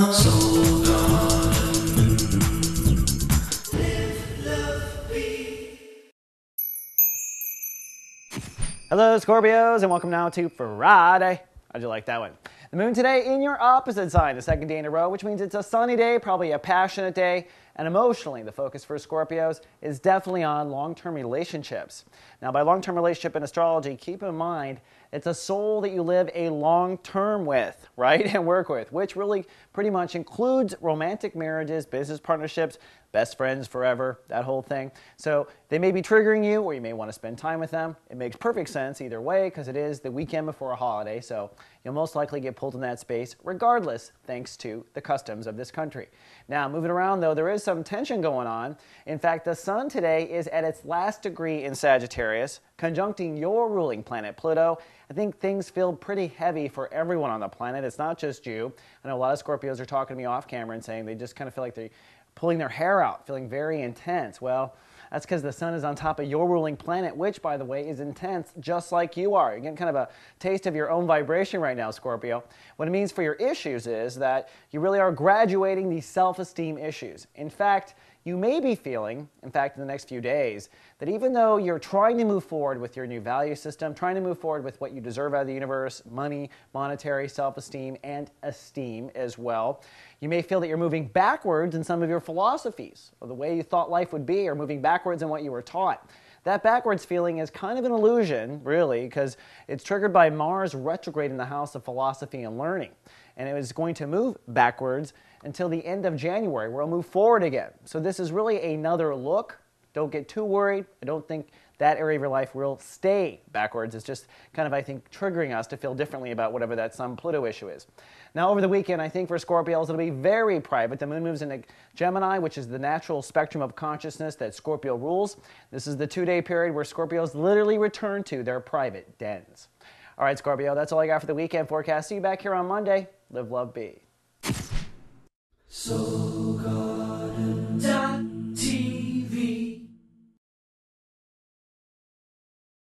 Soul Garden. Live, love, be. Hello Scorpios, and welcome now to Friday. How'd you like that one? The moon today in your opposite sign, the second day in a row, which means it's a sunny day, probably a passionate day, and emotionally the focus for Scorpios is definitely on long-term relationships. Now by long-term relationship in astrology, keep in mind it's a soul that you live a long-term with, right, and work with, which really pretty much includes romantic marriages, business partnerships, best friends forever, that whole thing. So they may be triggering you, or you may want to spend time with them. It makes perfect sense either way because it is the weekend before a holiday, so you'll most likely get pulled in that space regardless, thanks to the customs of this country. Now, moving around though, there is some tension going on. In fact, the sun today is at its last degree in Sagittarius, conjuncting your ruling planet, Pluto. I think things feel pretty heavy for everyone on the planet. It's not just you. I know a lot of Scorpios are talking to me off camera and saying they just kind of feel like they're pulling their hair out, feeling very intense. Well, that's because the sun is on top of your ruling planet, which, by the way, is intense just like you are. You're getting kind of a taste of your own vibration right now, Scorpio. What it means for your issues is that you really are graduating these self-esteem issues. In fact, you may be feeling, in fact, in the next few days, that even though you're trying to move forward with your new value system, trying to move forward with what you deserve out of the universe, money, monetary, self-esteem, and esteem as well, you may feel that you're moving backwards in some of your philosophies, or the way you thought life would be, or moving backwards in what you were taught. That backwards feeling is kind of an illusion, really, because it's triggered by Mars retrograde in the house of philosophy and learning. And it was going to move backwards until the end of January, where it'll move forward again. So this is really another look. Don't get too worried. I don't think that area of your life will stay backwards. It's just kind of, I think, triggering us to feel differently about whatever that Sun-Pluto issue is. Now, over the weekend, I think for Scorpios, it'll be very private. The moon moves into Gemini, which is the natural spectrum of consciousness that Scorpio rules. This is the 2-day period where Scorpios literally return to their private dens. All right, Scorpio, that's all I got for the weekend forecast. See you back here on Monday. Live, love, be. So